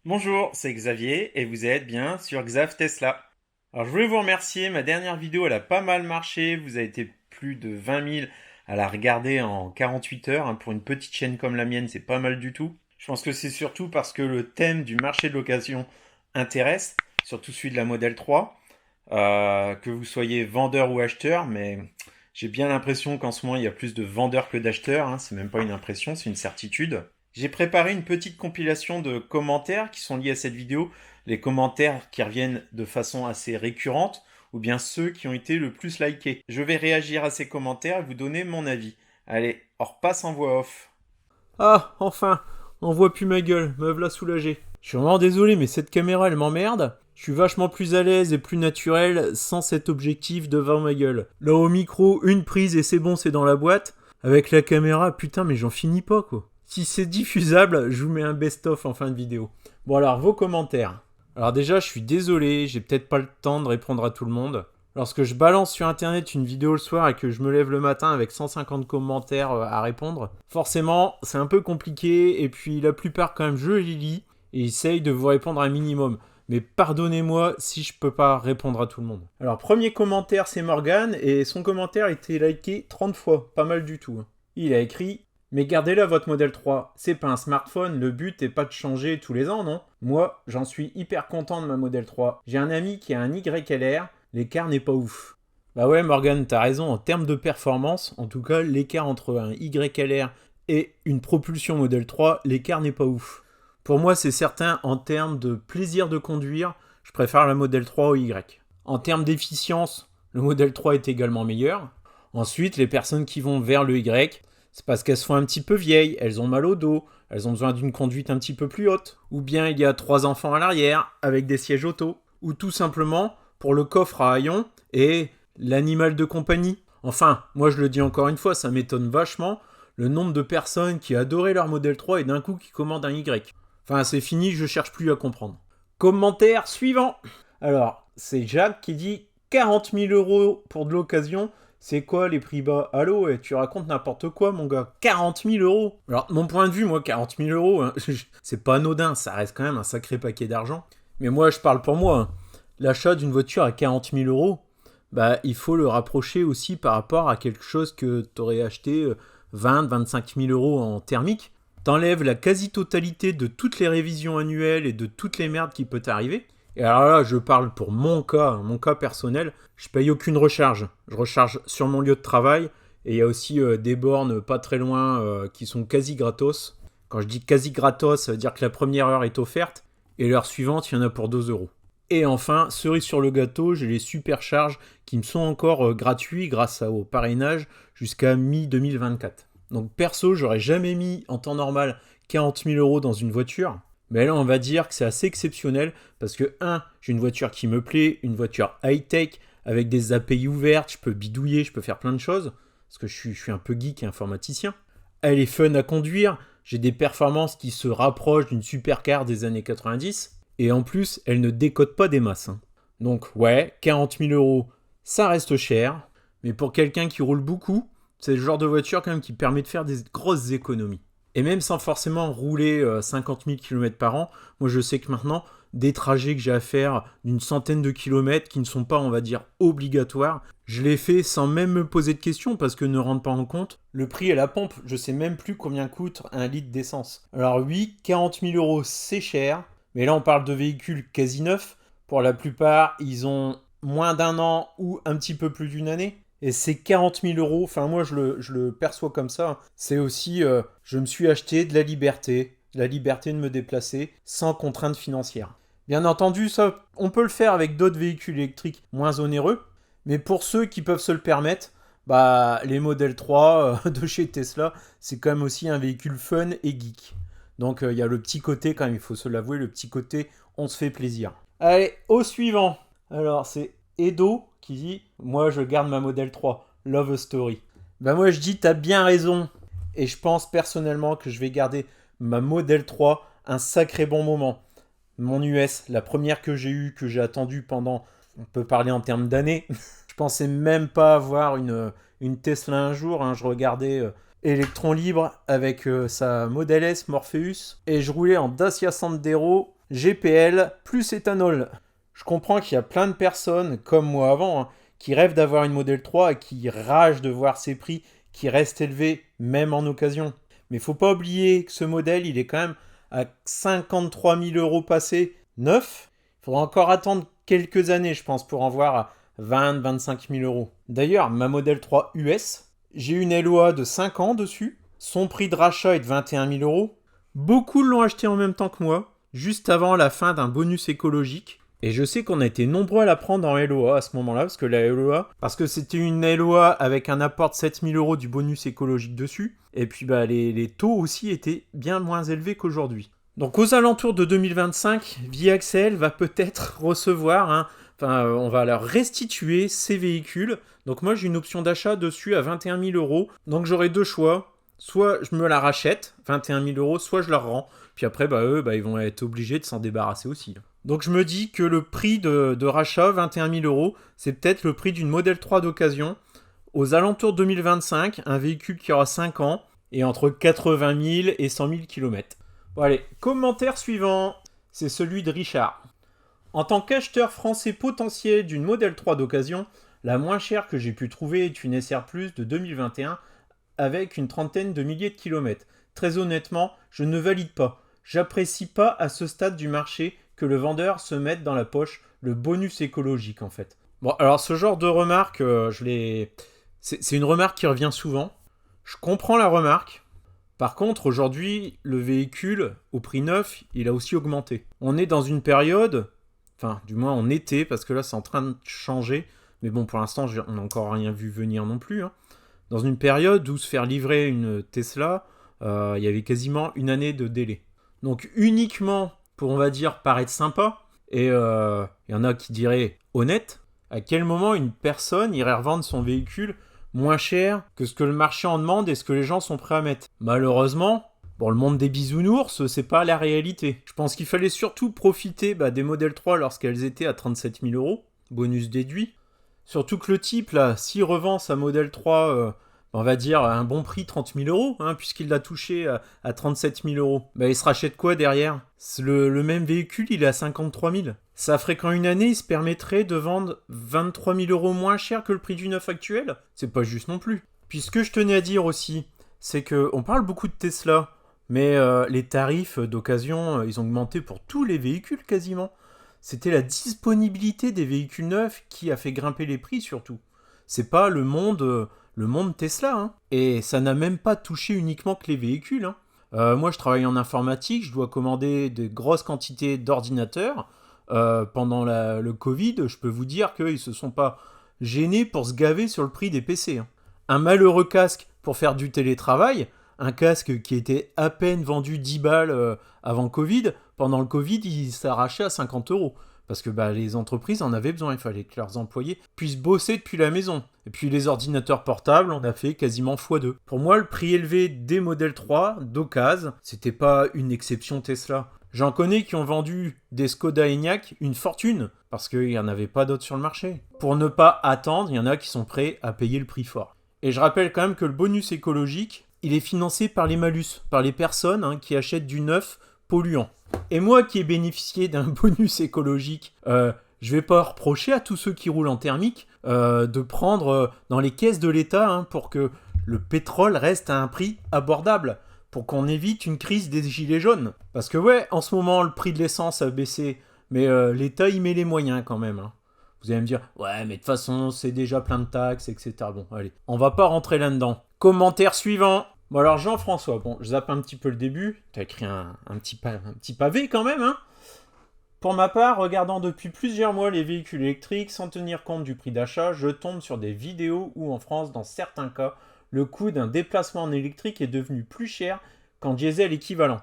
Bonjour, c'est Xavier et vous êtes bien sur Xav Tesla. Alors je voulais vous remercier, ma dernière vidéo elle a pas mal marché, vous avez été plus de 20 000 à la regarder en 48 heures, hein. Pour une petite chaîne comme la mienne c'est pas mal du tout. Je pense que c'est surtout parce que le thème du marché de l'occasion intéresse, surtout celui de la Model 3, que vous soyez vendeur ou acheteur, mais j'ai bien l'impression qu'en ce moment il y a plus de vendeurs que d'acheteurs, hein. C'est même pas une impression, c'est une certitude. J'ai préparé une petite compilation de commentaires qui sont liés à cette vidéo, les commentaires qui reviennent de façon assez récurrente, ou bien ceux qui ont été le plus likés. Je vais réagir à ces commentaires et vous donner mon avis. Allez, on repasse en voix off. Ah, enfin, on voit plus ma gueule, me voilà soulagé. Je suis vraiment désolé, mais cette caméra elle m'emmerde. Je suis vachement plus à l'aise et plus naturel sans cet objectif devant ma gueule. Là au micro, une prise et c'est bon, c'est dans la boîte. Avec la caméra, putain, mais j'en finis pas quoi. Si c'est diffusable, je vous mets un best-of en fin de vidéo. Bon alors, vos commentaires. Alors déjà, je suis désolé, j'ai peut-être pas le temps de répondre à tout le monde. Lorsque je balance sur internet une vidéo le soir et que je me lève le matin avec 150 commentaires à répondre, forcément c'est un peu compliqué et puis la plupart quand même je les lis et essaye de vous répondre un minimum. Mais pardonnez-moi si je peux pas répondre à tout le monde. Alors premier commentaire c'est Morgan et son commentaire a été liké 30 fois, pas mal du tout. Il a écrit: mais gardez-la votre modèle 3, c'est pas un smartphone, le but est pas de changer tous les ans non? Moi j'en suis hyper content de ma modèle 3. J'ai un ami qui a un YLR, l'écart n'est pas ouf. Bah ouais, Morgan, t'as raison. En termes de performance, en tout cas, l'écart entre un YLR et une propulsion Model 3, l'écart n'est pas ouf. Pour moi, c'est certain, en termes de plaisir de conduire, je préfère la Model 3 au Y. En termes d'efficience, le Model 3 est également meilleur. Ensuite, les personnes qui vont vers le Y, c'est parce qu'elles sont un petit peu vieilles, elles ont mal au dos, elles ont besoin d'une conduite un petit peu plus haute. Ou bien il y a 3 enfants à l'arrière, avec des sièges auto. Ou tout simplement, pour le coffre à haillons et l'animal de compagnie. Enfin, moi je le dis encore une fois, ça m'étonne vachement le nombre de personnes qui adoraient leur modèle 3 et d'un coup qui commandent un Y. Enfin, c'est fini, je cherche plus à comprendre. Commentaire suivant. Alors, c'est Jacques qui dit 40 000 euros pour de l'occasion. C'est quoi les prix bas? Allô, tu racontes n'importe quoi, mon gars. 40 000 euros. Alors, de mon point de vue, moi, 40 000 euros, hein, c'est pas anodin. Ça reste quand même un sacré paquet d'argent. Mais moi, je parle pour moi, hein. L'achat d'une voiture à 40 000 euros, bah, il faut le rapprocher aussi par rapport à quelque chose que tu aurais acheté 20-25 000 euros en thermique. T'enlèves la quasi-totalité de toutes les révisions annuelles et de toutes les merdes qui peuvent t'arriver. Et alors là, je parle pour mon cas personnel, je paye aucune recharge. Je recharge sur mon lieu de travail et il y a aussi des bornes pas très loin qui sont quasi gratos. Quand je dis quasi gratos, ça veut dire que la première heure est offerte et l'heure suivante, il y en a pour 2 euros. Et enfin, cerise sur le gâteau, j'ai les supercharges qui me sont encore gratuits grâce au parrainage jusqu'à mi-2024. Donc perso, j'aurais jamais mis en temps normal 40 000 euros dans une voiture. Mais là, on va dire que c'est assez exceptionnel parce que, j'ai une voiture qui me plaît, une voiture high-tech avec des API ouvertes, je peux bidouiller, je peux faire plein de choses parce que je suis un peu geek et informaticien. Elle est fun à conduire, j'ai des performances qui se rapprochent d'une supercar des années 90. Et en plus, elle ne décode pas des masses, hein. Donc ouais, 40 000 euros, ça reste cher. Mais pour quelqu'un qui roule beaucoup, c'est le genre de voiture quand même qui permet de faire des grosses économies. Et même sans forcément rouler 50 000 km par an, moi je sais que maintenant, des trajets que j'ai à faire d'une centaine de kilomètres qui ne sont pas, on va dire, obligatoires, je les fais sans même me poser de questions parce que ne rentre pas en compte le prix à la pompe. Je sais même plus combien coûte un litre d'essence. Alors oui, 40 000 euros c'est cher, mais là, on parle de véhicules quasi neufs. Pour la plupart, ils ont moins d'un an ou un petit peu plus d'une année. Et c'est 40 000 euros. Enfin, moi, je le perçois comme ça. C'est aussi, je me suis acheté de la liberté de me déplacer sans contrainte financière. Bien entendu, ça, on peut le faire avec d'autres véhicules électriques moins onéreux. Mais pour ceux qui peuvent se le permettre, bah, les modèles 3 de chez Tesla, c'est quand même aussi un véhicule fun et geek. Donc il y a le petit côté quand même, il faut se l'avouer, le petit côté on se fait plaisir. Allez, au suivant. Alors c'est Edo qui dit moi je garde ma modèle 3, Love a Story. Bah moi je dis t'as bien raison. Et je pense personnellement que je vais garder ma modèle 3 un sacré bon moment. Mon US, la première que j'ai eue, que j'ai attendue pendant, on peut parler en termes d'années. Je pensais même pas avoir une Tesla un jour, hein. Je regardais Electron Libre avec sa Model S Morpheus et je roulais en Dacia Sandero GPL plus éthanol. Je comprends qu'il y a plein de personnes, comme moi avant, hein, qui rêvent d'avoir une Model 3 et qui ragent de voir ses prix qui restent élevés, même en occasion. Mais faut pas oublier que ce modèle, il est quand même à 53 000 euros passés neuf. Il faudra encore attendre quelques années, je pense, pour en voir à 20-25 000 euros. D'ailleurs, ma Model 3 US, j'ai une LOA de 5 ans dessus. Son prix de rachat est de 21 000 euros. Beaucoup l'ont acheté en même temps que moi, juste avant la fin d'un bonus écologique. Et je sais qu'on a été nombreux à la prendre en LOA à ce moment-là, parce que c'était une LOA avec un apport de 7 000 euros du bonus écologique dessus. Et puis les taux aussi étaient bien moins élevés qu'aujourd'hui. Donc aux alentours de 2025, ViaXL va peut-être recevoir, on va leur restituer ces véhicules. Donc moi j'ai une option d'achat dessus à 21 000 euros. Donc j'aurai deux choix. Soit je me la rachète, 21 000 euros, soit je leur rends. Puis après, eux, ils vont être obligés de s'en débarrasser aussi. Donc je me dis que le prix de rachat, 21 000 euros, c'est peut-être le prix d'une Model 3 d'occasion. Aux alentours de 2025, un véhicule qui aura 5 ans et entre 80 000 et 100 000 km. Bon allez, commentaire suivant, c'est celui de Richard. En tant qu'acheteur français potentiel d'une Model 3 d'occasion, la moins chère que j'ai pu trouver est une SR Plus de 2021 avec une trentaine de milliers de kilomètres. Très honnêtement, je ne valide pas. J'apprécie pas à ce stade du marché que le vendeur se mette dans la poche le bonus écologique en fait. Bon, alors ce genre de remarque, c'est une remarque qui revient souvent. Je comprends la remarque. Par contre, aujourd'hui, le véhicule, au prix neuf, il a aussi augmenté. On est dans une période, enfin, du moins en été, parce que là, c'est en train de changer. Mais bon, pour l'instant, on n'a encore rien vu venir non plus. Dans une période où se faire livrer une Tesla, il y avait quasiment une année de délai. Donc uniquement pour, on va dire, paraître sympa, et il y en a qui diraient honnête, à quel moment une personne irait revendre son véhicule moins cher que ce que le marché en demande et ce que les gens sont prêts à mettre. Malheureusement, le monde des bisounours, c'est pas la réalité. Je pense qu'il fallait surtout profiter des Model 3 lorsqu'elles étaient à 37 000 euros, bonus déduit. Surtout que le type, là, s'il revend sa Model 3, on va dire à un bon prix, 30 000 euros, puisqu'il l'a touché à 37 000 euros, il se rachète quoi derrière ? Le même véhicule, il est à 53 000. Ça ferait qu'en une année, il se permettrait de vendre 23 000 euros moins cher que le prix du neuf actuel ? C'est pas juste non plus. Puis ce que je tenais à dire aussi, c'est qu'on parle beaucoup de Tesla, mais les tarifs d'occasion, ils ont augmenté pour tous les véhicules quasiment. C'était la disponibilité des véhicules neufs qui a fait grimper les prix surtout. C'est pas le monde Tesla. Et ça n'a même pas touché uniquement que les véhicules. Moi, je travaille en informatique, je dois commander de grosses quantités d'ordinateurs. Pendant le Covid, je peux vous dire qu'ils ne se sont pas gênés pour se gaver sur le prix des PC. Un malheureux casque pour faire du télétravail, un casque qui était à peine vendu 10 balles avant Covid, pendant le Covid, il s'arrachait à 50 euros. Parce que les entreprises en avaient besoin, il fallait que leurs employés puissent bosser depuis la maison. Et puis les ordinateurs portables, on a fait quasiment x2. Pour moi, le prix élevé des Model 3 d'occasion, c'était pas une exception Tesla. J'en connais qui ont vendu des Skoda Enyaq une fortune, parce qu'il n'y en avait pas d'autres sur le marché. Pour ne pas attendre, il y en a qui sont prêts à payer le prix fort. Et je rappelle quand même que le bonus écologique, il est financé par les malus, par les personnes qui achètent du neuf polluant. Et moi qui ai bénéficié d'un bonus écologique, je vais pas reprocher à tous ceux qui roulent en thermique de prendre dans les caisses de l'État pour que le pétrole reste à un prix abordable, pour qu'on évite une crise des gilets jaunes. Parce que en ce moment le prix de l'essence a baissé, mais l'État y met les moyens quand même. Vous allez me dire, ouais mais de toute façon c'est déjà plein de taxes, etc. Bon allez, on va pas rentrer là-dedans. Commentaire suivant. Bon alors Jean-François, je zappe un petit peu le début, t'as écrit un petit pavé quand même. Pour ma part, regardant depuis plusieurs mois les véhicules électriques sans tenir compte du prix d'achat, je tombe sur des vidéos où en France, dans certains cas, le coût d'un déplacement en électrique est devenu plus cher qu'en diesel équivalent.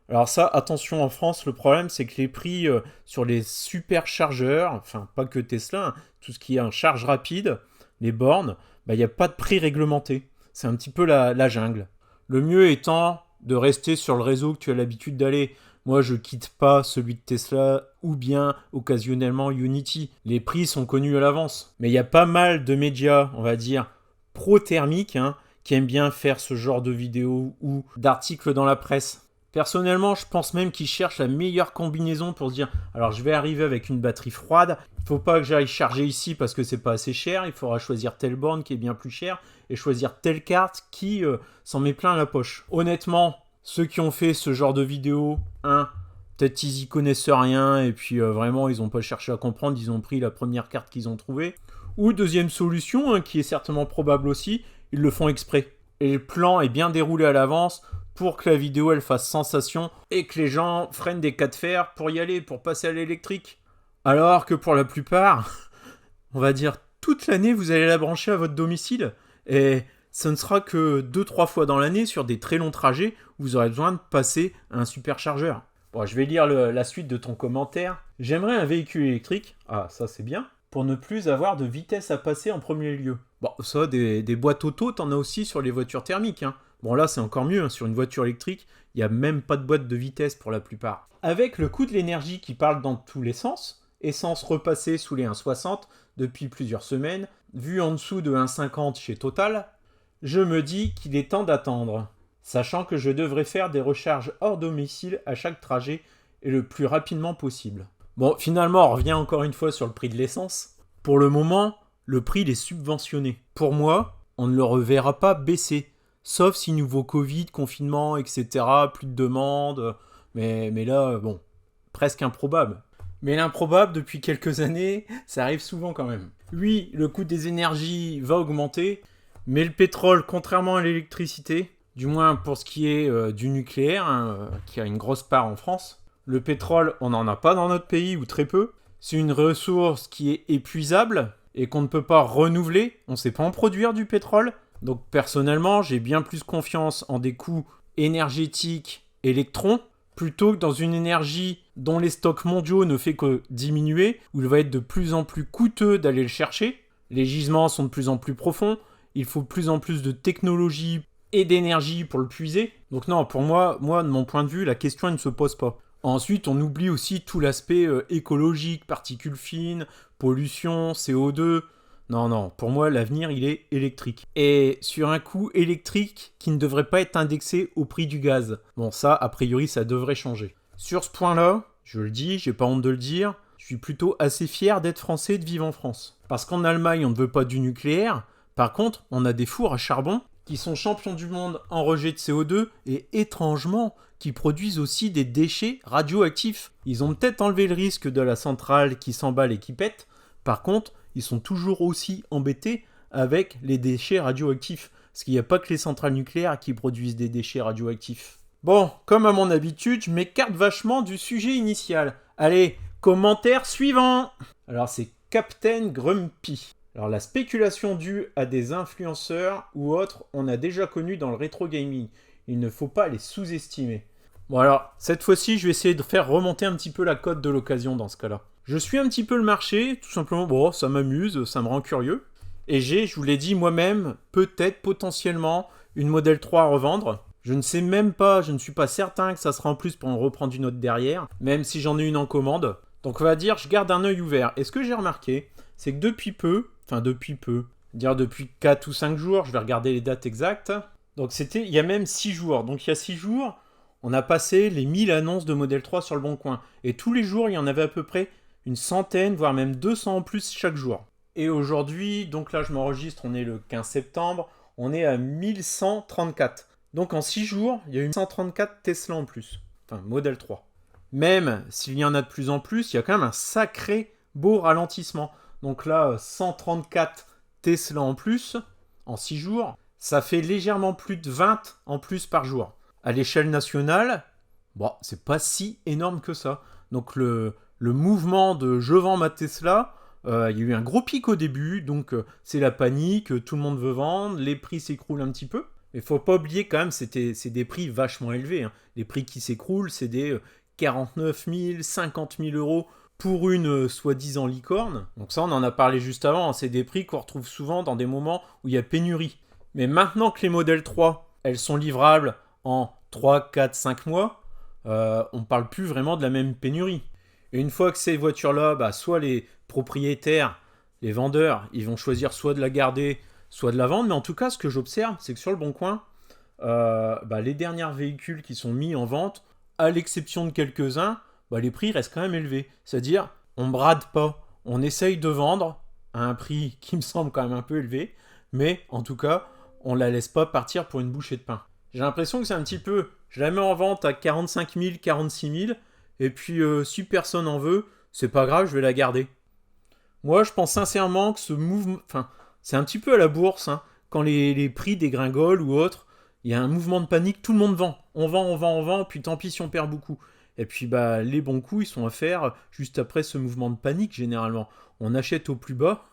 Alors ça, attention en France, le problème c'est que les prix sur les superchargeurs, enfin pas que Tesla, tout ce qui est en charge rapide, les bornes, il n'y a pas de prix réglementé. C'est un petit peu la jungle. Le mieux étant de rester sur le réseau que tu as l'habitude d'aller. Moi, je quitte pas celui de Tesla ou bien occasionnellement Unity. Les prix sont connus à l'avance. Mais il y a pas mal de médias, on va dire, pro-thermiques, qui aiment bien faire ce genre de vidéos ou d'articles dans la presse. Personnellement, je pense même qu'ils cherchent la meilleure combinaison pour se dire alors je vais arriver avec une batterie froide, il faut pas que j'aille charger ici parce que c'est pas assez cher, il faudra choisir telle borne qui est bien plus chère et choisir telle carte qui s'en met plein la poche. Honnêtement, ceux qui ont fait ce genre de vidéo, peut-être ils y connaissent rien et puis vraiment ils ont pas cherché à comprendre, ils ont pris la première carte qu'ils ont trouvée. Ou deuxième solution, qui est certainement probable aussi, ils le font exprès. Et le plan est bien déroulé à l'avance pour que la vidéo elle fasse sensation et que les gens freinent des cas de fer pour y aller, pour passer à l'électrique. Alors que pour la plupart, on va dire toute l'année vous allez la brancher à votre domicile et ce ne sera que 2-3 fois dans l'année sur des très longs trajets où vous aurez besoin de passer à un superchargeur. Bon, je vais lire la suite de ton commentaire. J'aimerais un véhicule électrique. Ah, ça c'est bien. Pour ne plus avoir de vitesse à passer en premier lieu. Bon, ça, des boîtes auto, t'en as aussi sur les voitures thermiques. Bon, là, c'est encore mieux. Sur une voiture électrique, il n'y a même pas de boîte de vitesse pour la plupart. Avec le coût de l'énergie qui parle dans tous les sens, essence repassée sous les 1,60 depuis plusieurs semaines, vu en dessous de 1,50 chez Total, je me dis qu'il est temps d'attendre. Sachant que je devrais faire des recharges hors domicile à chaque trajet et le plus rapidement possible. Bon, finalement, on revient encore une fois sur le prix de l'essence. Pour le moment, le prix il est subventionné. Pour moi, on ne le reverra pas baisser. Sauf si nouveau Covid, confinement, etc., plus de demandes. Mais là, bon, presque improbable. Mais l'improbable, depuis quelques années, ça arrive souvent quand même. Oui, le coût des énergies va augmenter, mais le pétrole, contrairement à l'électricité, du moins pour ce qui est du nucléaire, qui a une grosse part en France, le pétrole, on n'en a pas dans notre pays, ou très peu. C'est une ressource qui est épuisable et qu'on ne peut pas renouveler. On ne sait pas en produire du pétrole. Donc personnellement, j'ai bien plus confiance en des coûts énergétiques électrons plutôt que dans une énergie dont les stocks mondiaux ne fait que diminuer, où il va être de plus en plus coûteux d'aller le chercher. Les gisements sont de plus en plus profonds. Il faut de plus en plus de technologie et d'énergie pour le puiser. Donc non, pour moi, de mon point de vue, la question elle ne se pose pas. Ensuite, on oublie aussi tout l'aspect écologique, particules fines, pollution, CO2. Non, pour moi, l'avenir, il est électrique. Et sur un coût électrique qui ne devrait pas être indexé au prix du gaz. Bon, ça, a priori, ça devrait changer. Sur ce point-là, je le dis, j'ai pas honte de le dire, je suis plutôt assez fier d'être français et de vivre en France. Parce qu'en Allemagne, on ne veut pas du nucléaire. Par contre, on a des fours à charbon qui sont champions du monde en rejet de CO2 et étrangement, qui produisent aussi des déchets radioactifs. Ils ont peut-être enlevé le risque de la centrale qui s'emballe et qui pète. Par contre, ils sont toujours aussi embêtés avec les déchets radioactifs. Parce qu'il n'y a pas que les centrales nucléaires qui produisent des déchets radioactifs. Bon, comme à mon habitude, je m'écarte vachement du sujet initial. Allez, commentaire suivant. Alors c'est Captain Grumpy. Alors la spéculation due à des influenceurs ou autres, on a déjà connu dans le rétro gaming. Il ne faut pas les sous-estimer. Bon alors, cette fois-ci, je vais essayer de faire remonter un petit peu la cote de l'occasion dans ce cas-là. Je suis un petit peu le marché, tout simplement, bon, ça m'amuse, ça me rend curieux. Et j'ai, je vous l'ai dit moi-même, peut-être potentiellement une Model 3 à revendre. Je ne sais même pas, je ne suis pas certain que ça sera en plus pour en reprendre une autre derrière, même si j'en ai une en commande. Donc on va dire, je garde un œil ouvert. Et ce que j'ai remarqué, c'est que depuis 4 ou 5 jours, je vais regarder les dates exactes. Donc il y a même 6 jours. Donc il y a 6 jours, on a passé les 1000 annonces de Model 3 sur le Bon Coin. Et tous les jours, il y en avait à peu près une centaine, voire même 200 en plus chaque jour. Et aujourd'hui, donc là je m'enregistre, on est le 15 septembre, on est à 1134. Donc en 6 jours, il y a eu 134 Tesla en plus. Enfin, Model 3. Même s'il y en a de plus en plus, il y a quand même un sacré beau ralentissement. Donc là, 134 Tesla en plus, en 6 jours, ça fait légèrement plus de 20 en plus par jour. À l'échelle nationale, bon, c'est pas si énorme que ça. Donc le mouvement de je vends ma Tesla, il y a eu un gros pic au début, donc c'est la panique, tout le monde veut vendre, les prix s'écroulent un petit peu. Mais faut pas oublier quand même, c'est des prix vachement élevés. Les prix qui s'écroulent, c'est des 49 000, 50 000 euros pour une soi-disant licorne. Donc ça, on en a parlé juste avant, c'est des prix qu'on retrouve souvent dans des moments où il y a pénurie. Mais maintenant que les Model 3, elles sont livrables en 3, 4, 5 mois, on parle plus vraiment de la même pénurie. Et une fois que ces voitures-là, soit les propriétaires, les vendeurs, ils vont choisir soit de la garder, soit de la vendre. Mais en tout cas, ce que j'observe, c'est que sur le Bon Coin, les derniers véhicules qui sont mis en vente, à l'exception de quelques-uns, les prix restent quand même élevés. C'est-à-dire, on brade pas. On essaye de vendre à un prix qui me semble quand même un peu élevé, mais en tout cas, on la laisse pas partir pour une bouchée de pain. J'ai l'impression que c'est un petit peu, je la mets en vente à 45 000, 46 000, et puis si personne en veut, c'est pas grave, je vais la garder. Moi, je pense sincèrement que ce mouvement, c'est un petit peu à la bourse, hein, quand les prix dégringolent ou autre, il y a un mouvement de panique, tout le monde vend. On vend, on vend, on vend, puis tant pis si on perd beaucoup. Et puis les bons coups, ils sont à faire juste après ce mouvement de panique, généralement. On achète au plus bas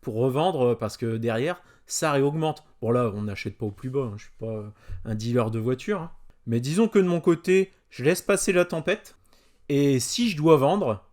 pour revendre parce que derrière, ça réaugmente. Bon là, on n'achète pas au plus bas, hein, je suis pas un dealer de voiture. Hein. Mais disons que de mon côté, je laisse passer la tempête. Et si je dois vendre,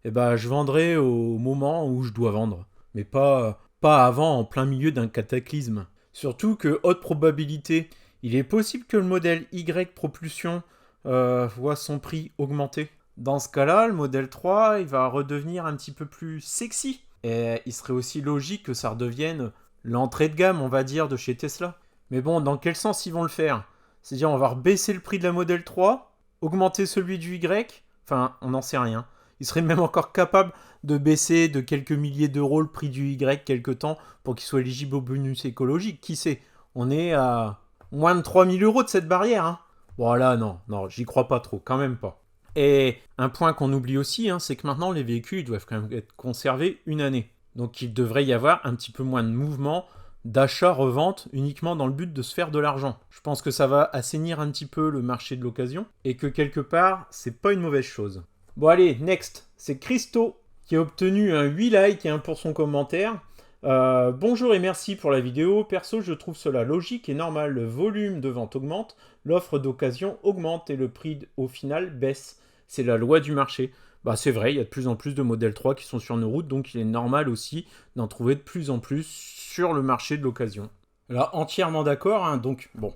je vendrai au moment où je dois vendre. Mais pas avant, en plein milieu d'un cataclysme. Surtout que, haute probabilité, il est possible que le modèle Y propulsion voit son prix augmenter. Dans ce cas-là, le modèle 3, il va redevenir un petit peu plus sexy. Et il serait aussi logique que ça redevienne l'entrée de gamme, on va dire, de chez Tesla. Mais bon, dans quel sens ils vont le faire? C'est-à-dire, on va baisser le prix de la modèle 3, augmenter celui du Y. Enfin, on n'en sait rien. Ils seraient même encore capables de baisser de quelques milliers d'euros le prix du Y quelque temps pour qu'il soit éligible au bonus écologique. Qui sait? On est à moins de 3 000 euros de cette barrière. Hein. Bon là, non, j'y crois pas trop, quand même pas. Et un point qu'on oublie aussi, hein, c'est que maintenant les véhicules ils doivent quand même être conservés une année. Donc il devrait y avoir un petit peu moins de mouvement d'achat-revente uniquement dans le but de se faire de l'argent. Je pense que ça va assainir un petit peu le marché de l'occasion et que quelque part, c'est pas une mauvaise chose. Bon allez, next, c'est Christo qui a obtenu un 8 likes et un pour son commentaire. Bonjour et merci pour la vidéo. Perso, je trouve cela logique et normal. Le volume de vente augmente, l'offre d'occasion augmente et le prix au final baisse. C'est la loi du marché. C'est vrai, il y a de plus en plus de modèles 3 qui sont sur nos routes, donc il est normal aussi d'en trouver de plus en plus sur le marché de l'occasion. Là, entièrement d'accord, hein, donc bon.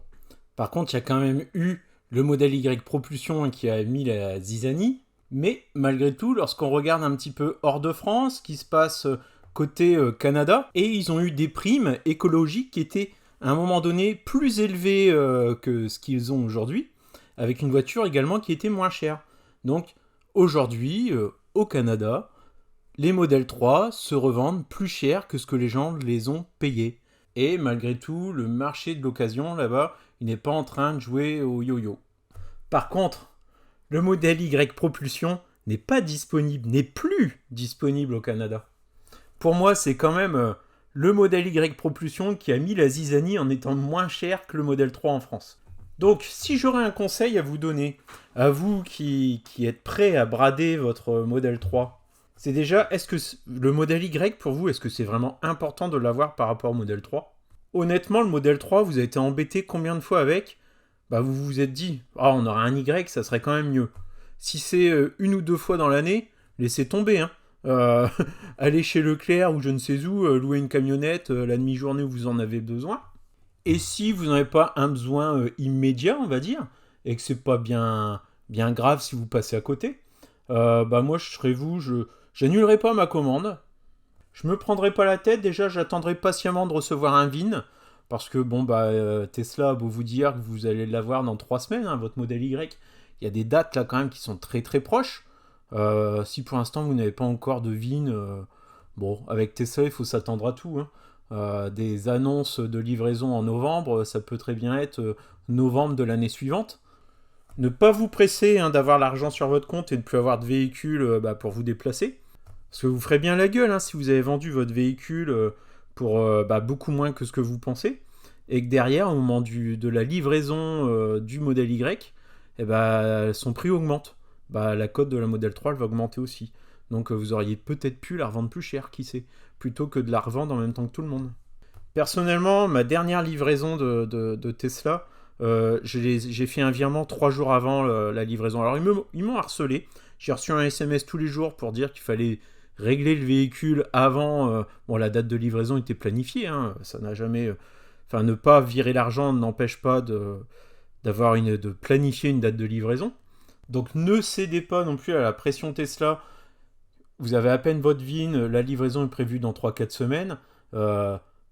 Par contre, il y a quand même eu le modèle Y Propulsion hein, qui a mis la zizanie. Mais malgré tout, lorsqu'on regarde un petit peu hors de France, ce qui se passe côté Canada, et ils ont eu des primes écologiques qui étaient à un moment donné plus élevées que ce qu'ils ont aujourd'hui, avec une voiture également qui était moins chère. Donc aujourd'hui, au Canada, les modèles 3 se revendent plus cher que ce que les gens les ont payés. Et malgré tout, le marché de l'occasion là-bas, il n'est pas en train de jouer au yo-yo. Par contre, le modèle Y Propulsion n'est plus disponible au Canada. Pour moi, c'est quand même le modèle Y Propulsion qui a mis la zizanie en étant moins cher que le modèle 3 en France. Donc, si j'aurais un conseil à vous donner, à vous qui êtes prêts à brader votre modèle 3, c'est déjà, est-ce que le modèle Y, pour vous, est-ce que c'est vraiment important de l'avoir par rapport au modèle 3? Honnêtement, le modèle 3, vous avez été embêté combien de fois avec? Vous vous êtes dit, on aura un Y, ça serait quand même mieux. Si c'est une ou deux fois dans l'année, laissez tomber. Hein. Allez chez Leclerc ou je ne sais où, louer une camionnette la demi-journée où vous en avez besoin. Et si vous n'avez pas un besoin immédiat, on va dire, et que c'est pas bien grave si vous passez à côté, moi je serais vous, j'annulerai pas ma commande. Je me prendrai pas la tête, déjà j'attendrai patiemment de recevoir un VIN, parce que Tesla a beau vous dire que vous allez l'avoir dans 3 semaines, hein, votre modèle Y, il y a des dates là quand même qui sont très très proches. Si pour l'instant vous n'avez pas encore de VIN, avec Tesla il faut s'attendre à tout. Hein. Des annonces de livraison en novembre, ça peut très bien être novembre de l'année suivante. Ne pas vous presser hein, d'avoir l'argent sur votre compte et de ne plus avoir de véhicule pour vous déplacer. Parce que vous ferez bien la gueule hein, si vous avez vendu votre véhicule pour beaucoup moins que ce que vous pensez. Et que derrière, au moment de la livraison du modèle Y, son prix augmente. La cote de la modèle 3 elle va augmenter aussi. Donc vous auriez peut-être pu la revendre plus cher, qui sait, plutôt que de la revendre en même temps que tout le monde. Personnellement, ma dernière livraison de Tesla, j'ai fait un virement 3 jours avant la livraison. Alors ils m'ont harcelé. J'ai reçu un SMS tous les jours pour dire qu'il fallait régler le véhicule avant. La date de livraison était planifiée. Hein, ça n'a jamais. Ne pas virer l'argent n'empêche pas de planifier une date de livraison. Donc ne cédez pas non plus à la pression Tesla. Vous avez à peine votre VIN, la livraison est prévue dans 3-4 semaines.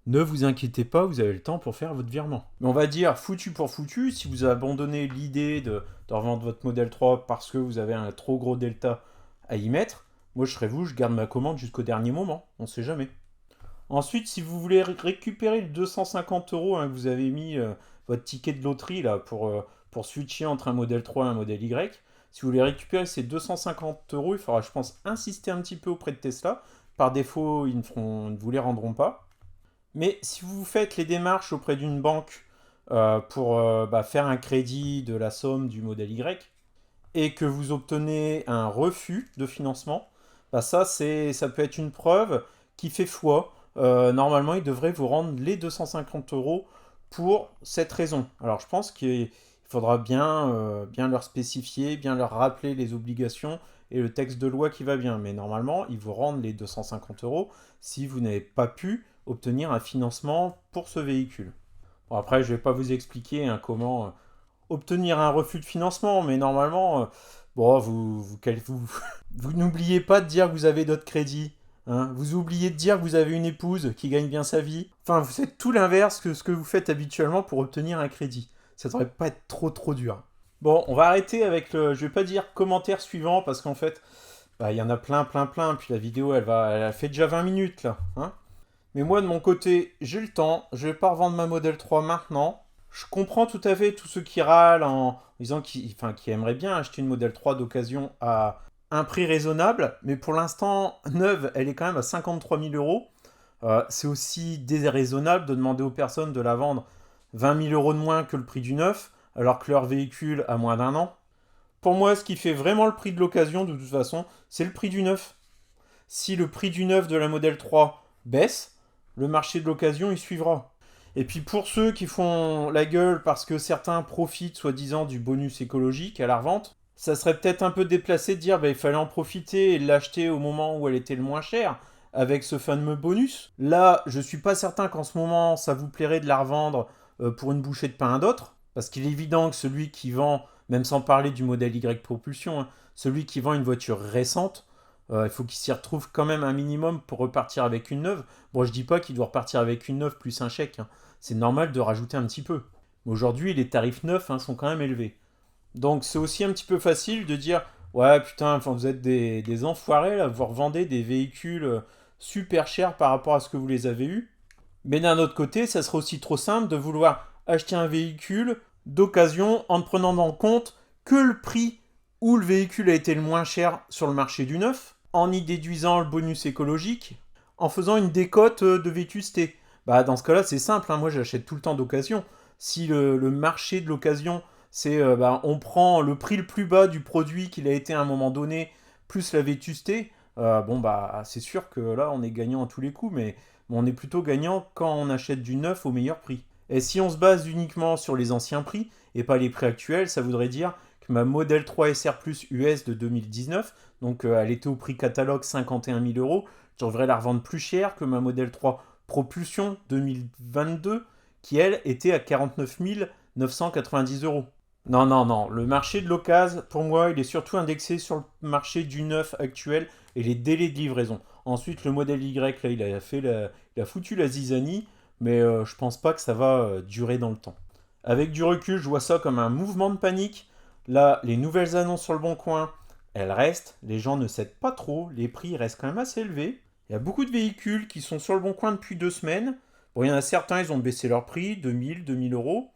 ne vous inquiétez pas, vous avez le temps pour faire votre virement. Mais on va dire foutu pour foutu, si vous abandonnez l'idée de revendre votre modèle 3 parce que vous avez un trop gros delta à y mettre, moi je serais vous, je garde ma commande jusqu'au dernier moment, on sait jamais. Ensuite, si vous voulez récupérer le 250 € que vous avez mis votre ticket de loterie là, pour switcher entre un modèle 3 et un modèle Y, si vous voulez récupérer ces 250 €, il faudra, je pense, insister un petit peu auprès de Tesla. Par défaut, ils ne vous les rendront pas. Mais si vous faites les démarches auprès d'une banque pour faire un crédit de la somme du modèle Y et que vous obtenez un refus de financement, ça peut être une preuve qui fait foi. Normalement, ils devraient vous rendre les 250 € pour cette raison. Alors, je pense qu'il faudra bien leur spécifier, bien leur rappeler les obligations et le texte de loi qui va bien. Mais normalement, ils vous rendent les 250 € si vous n'avez pas pu obtenir un financement pour ce véhicule. Bon, après, je ne vais pas vous expliquer comment obtenir un refus de financement, mais normalement, vous n'oubliez pas de dire que vous avez d'autres crédits. Hein, vous oubliez de dire que vous avez une épouse qui gagne bien sa vie. Enfin, vous faites tout l'inverse que ce que vous faites habituellement pour obtenir un crédit. Ça devrait pas être trop dur. Bon, on va arrêter avec le... Je vais pas dire commentaire suivant parce qu'en fait, il y en a plein. Puis la vidéo, elle fait déjà 20 minutes là. Hein. Mais moi, de mon côté, j'ai le temps. Je vais pas revendre ma Model 3 maintenant. Je comprends tout à fait tous ceux qui râlent en disant qu'ils aimeraient bien acheter une Model 3 d'occasion à un prix raisonnable, mais pour l'instant, neuve, elle est quand même à 53 000 €. C'est aussi déraisonnable de demander aux personnes de la vendre 20 000 € de moins que le prix du neuf, alors que leur véhicule a moins d'1 an. Pour moi, ce qui fait vraiment le prix de l'occasion, de toute façon, c'est le prix du neuf. Si le prix du neuf de la Model 3 baisse, le marché de l'occasion, il suivra. Et puis pour ceux qui font la gueule parce que certains profitent soi-disant du bonus écologique à la revente, ça serait peut-être un peu déplacé de dire il fallait en profiter et l'acheter au moment où elle était le moins chère, avec ce fameux bonus. Là, je suis pas certain qu'en ce moment, ça vous plairait de la revendre pour une bouchée de pain à d'autres, parce qu'il est évident que celui qui vend, même sans parler du modèle Y propulsion, hein, celui qui vend une voiture récente, il faut qu'il s'y retrouve quand même un minimum pour repartir avec une neuve. Bon, je dis pas qu'il doit repartir avec une neuve plus un chèque, hein. C'est normal de rajouter un petit peu. Mais aujourd'hui, les tarifs neufs sont quand même élevés. Donc c'est aussi un petit peu facile de dire ouais putain, vous êtes des enfoirés là, vous revendez des véhicules super chers par rapport à ce que vous les avez eus. Mais d'un autre côté, ça serait aussi trop simple de vouloir acheter un véhicule d'occasion en ne prenant en compte que le prix où le véhicule a été le moins cher sur le marché du neuf, en y déduisant le bonus écologique, en faisant une décote de vétusté. Dans ce cas-là, c'est simple, hein, moi j'achète tout le temps d'occasion. Si le marché de l'occasion, c'est on prend le prix le plus bas du produit qu'il a été à un moment donné, plus la vétusté, c'est sûr que là on est gagnant à tous les coups, mais on est plutôt gagnant quand on achète du neuf au meilleur prix. Et si on se base uniquement sur les anciens prix, et pas les prix actuels, ça voudrait dire que ma Model 3 SR Plus US de 2019, donc elle était au prix catalogue 51 000 €, je devrais la revendre plus cher que ma Model 3 Propulsion 2022, qui elle était à 49 990 €. Non, le marché de l'occasion, pour moi, il est surtout indexé sur le marché du neuf actuel et les délais de livraison. Ensuite, le modèle Y, là, il a foutu la zizanie, mais je pense pas que ça va durer dans le temps. Avec du recul, je vois ça comme un mouvement de panique. Là, les nouvelles annonces sur le Bon Coin, elles restent, les gens ne cèdent pas trop, les prix restent quand même assez élevés. Il y a beaucoup de véhicules qui sont sur le Bon Coin depuis 2 semaines. Bon, il y en a certains, ils ont baissé leur prix, 2000 €,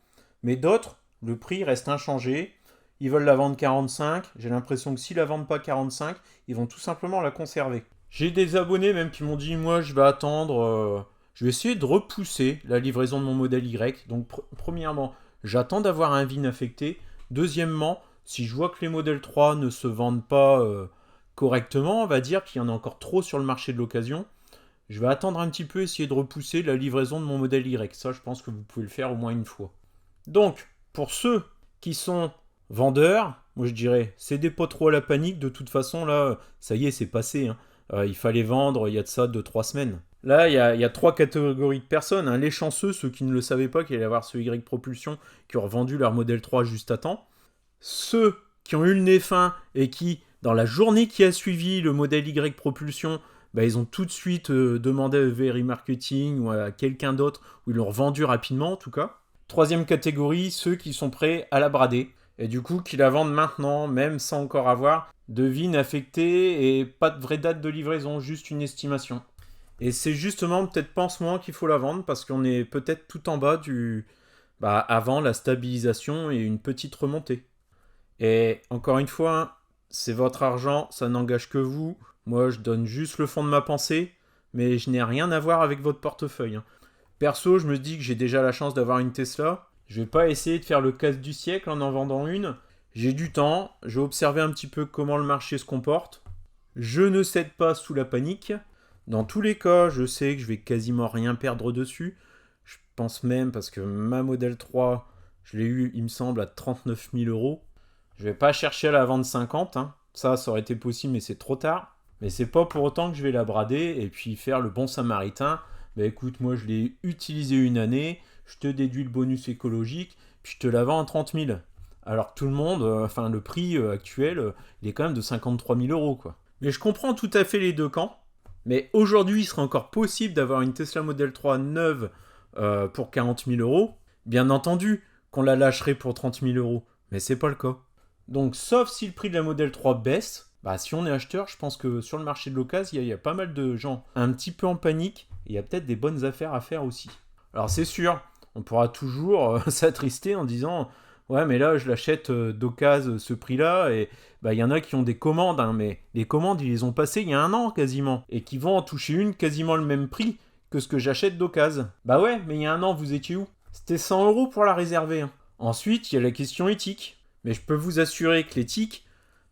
mais d'autres, le prix reste inchangé. Ils veulent la vendre 45. J'ai l'impression que s'ils la vendent pas 45, ils vont tout simplement la conserver. J'ai des abonnés même qui m'ont dit moi je vais attendre, je vais essayer de repousser la livraison de mon modèle Y. Donc premièrement, j'attends d'avoir un VIN affecté. Deuxièmement, si je vois que les modèles 3 ne se vendent pas correctement, on va dire qu'il y en a encore trop sur le marché de l'occasion, je vais attendre un petit peu, essayer de repousser la livraison de mon modèle Y. Ça, je pense que vous pouvez le faire au moins une fois. Donc, pour ceux qui sont vendeurs, moi je dirais, cédez pas trop à la panique. De toute façon, là, ça y est, c'est passé. Hein. Il fallait vendre il y a de ça 2-3 semaines. Là, il y a 3 catégories de personnes. Hein. Les chanceux, ceux qui ne le savaient pas qu'il allait avoir ce Y Propulsion, qui ont revendu leur modèle 3 juste à temps. Ceux qui ont eu le nez fin et qui, dans la journée qui a suivi le modèle Y Propulsion, bah, ils ont tout de suite demandé à Very Marketing ou à quelqu'un d'autre, ou ils l'ont revendu rapidement en tout cas. Troisième catégorie, ceux qui sont prêts à la brader, et du coup qui la vendent maintenant, même sans encore avoir de VIN affecté et pas de vraie date de livraison, juste une estimation. Et c'est justement peut-être pas en ce moment qu'il faut la vendre, parce qu'on est peut-être tout en bas du... Bah, avant la stabilisation et une petite remontée. Et encore une fois, c'est votre argent, ça n'engage que vous. Moi, je donne juste le fond de ma pensée, mais je n'ai rien à voir avec votre portefeuille. Perso, je me dis que j'ai déjà la chance d'avoir une Tesla. Je vais pas essayer de faire le casse du siècle en vendant une. J'ai du temps, je vais observer un petit peu comment le marché se comporte. Je ne cède pas sous la panique. Dans tous les cas, je sais que je vais quasiment rien perdre dessus. Je pense même, parce que ma Model 3, je l'ai eu, il me semble, à 39 000 euros. Je vais pas chercher à la vendre 50, hein. Ça aurait été possible, mais c'est trop tard. Mais c'est pas pour autant que je vais la brader et puis faire le bon samaritain. Bah écoute, moi je l'ai utilisé une année, je te déduis le bonus écologique, puis je te la vends à 30 000. Alors que tout le monde, enfin le prix actuel, il est quand même de 53 000 euros, quoi. Mais je comprends tout à fait les deux camps. Mais aujourd'hui, il serait encore possible d'avoir une Tesla Model 3 neuve pour 40 000 euros. Bien entendu qu'on la lâcherait pour 30 000 euros, mais c'est pas le cas. Donc, sauf si le prix de la Model 3 baisse, bah, si on est acheteur, je pense que sur le marché de l'occasion, il y a pas mal de gens un petit peu en panique, et il y a peut-être des bonnes affaires à faire aussi. Alors, c'est sûr, on pourra toujours s'attrister en disant ouais, mais là, je l'achète d'occasion ce prix-là, et bah, il y en a qui ont des commandes, hein, mais les commandes, ils les ont passées il y a un an quasiment, et qui vont en toucher une quasiment le même prix que ce que j'achète d'occasion. Bah ouais, mais il y a un an, vous étiez où? C'était 100 euros pour la réserver. Hein. Ensuite, il y a la question éthique. Mais je peux vous assurer que l'éthique,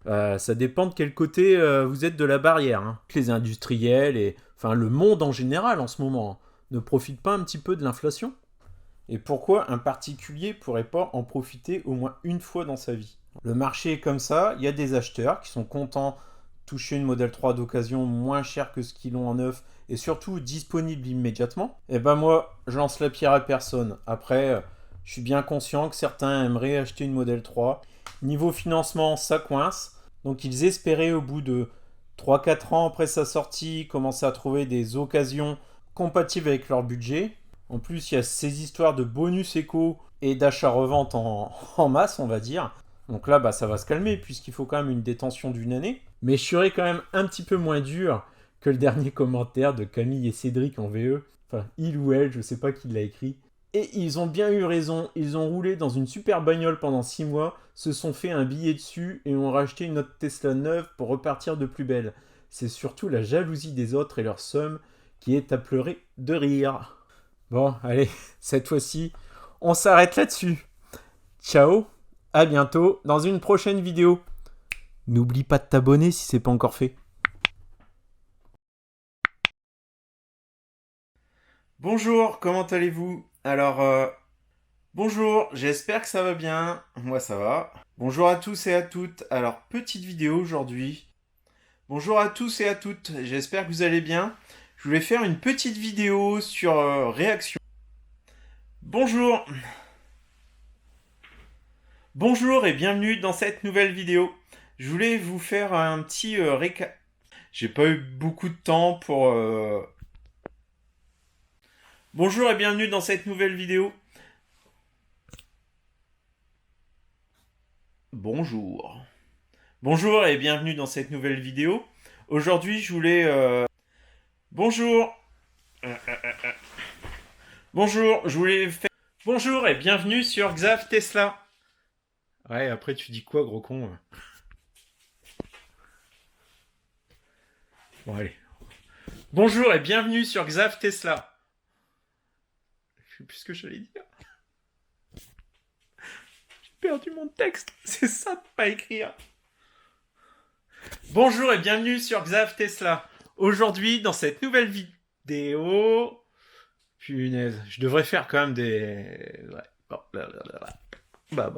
ça dépend de quel côté vous êtes de la barrière. Hein. Les industriels et enfin le monde en général en ce moment ne profitent pas un petit peu de l'inflation. Et pourquoi un particulier pourrait pas en profiter au moins une fois dans sa vie? Le marché est comme ça, il y a des acheteurs qui sont contents de toucher une Model 3 d'occasion moins cher que ce qu'ils ont en neuf et surtout disponible immédiatement. Et ben moi, je lance la pierre à personne. Après, je suis bien conscient que certains aimeraient acheter une Model 3. Niveau financement, ça coince. Donc ils espéraient au bout de 3-4 ans après sa sortie commencer à trouver des occasions compatibles avec leur budget. En plus, il y a ces histoires de bonus éco et d'achat-revente en masse, on va dire. Donc là, bah, ça va se calmer puisqu'il faut quand même une détention d'une année. Mais je serai quand même un petit peu moins dur que le dernier commentaire de Camille et Cédric en VE. Enfin, il ou elle, je sais pas qui l'a écrit. Et ils ont bien eu raison, ils ont roulé dans une super bagnole pendant 6 mois, se sont fait un billet dessus et ont racheté une autre Tesla neuve pour repartir de plus belle. C'est surtout la jalousie des autres et leur somme qui est à pleurer de rire. Bon, allez, cette fois-ci, on s'arrête là-dessus. Ciao, à bientôt dans une prochaine vidéo. N'oublie pas de t'abonner si c'est pas encore fait. Bonjour, comment allez-vous? Alors, bonjour, j'espère que ça va bien. Moi, ça va. Bonjour à tous et à toutes. Alors, petite vidéo aujourd'hui. Bonjour à tous et à toutes, j'espère que vous allez bien. Je voulais faire une petite vidéo sur réaction. Bonjour. Bonjour et bienvenue dans cette nouvelle vidéo. Je voulais vous faire un petit récap. J'ai pas eu beaucoup de temps pour... Bonjour et bienvenue dans cette nouvelle vidéo. Bonjour. Bonjour et bienvenue dans cette nouvelle vidéo. Aujourd'hui, je voulais... Bonjour. Bonjour, je voulais faire... Bonjour et bienvenue sur Xav Tesla. Ouais, après tu dis quoi, gros con? Bon, allez. Bonjour et bienvenue sur Xav Tesla. Je sais plus ce que j'allais dire. J'ai perdu mon texte. C'est ça de pas écrire. Bonjour et bienvenue sur Xav Tesla. Aujourd'hui, dans cette nouvelle vidéo... Punaise, je devrais faire quand même des... Ouais. Bah.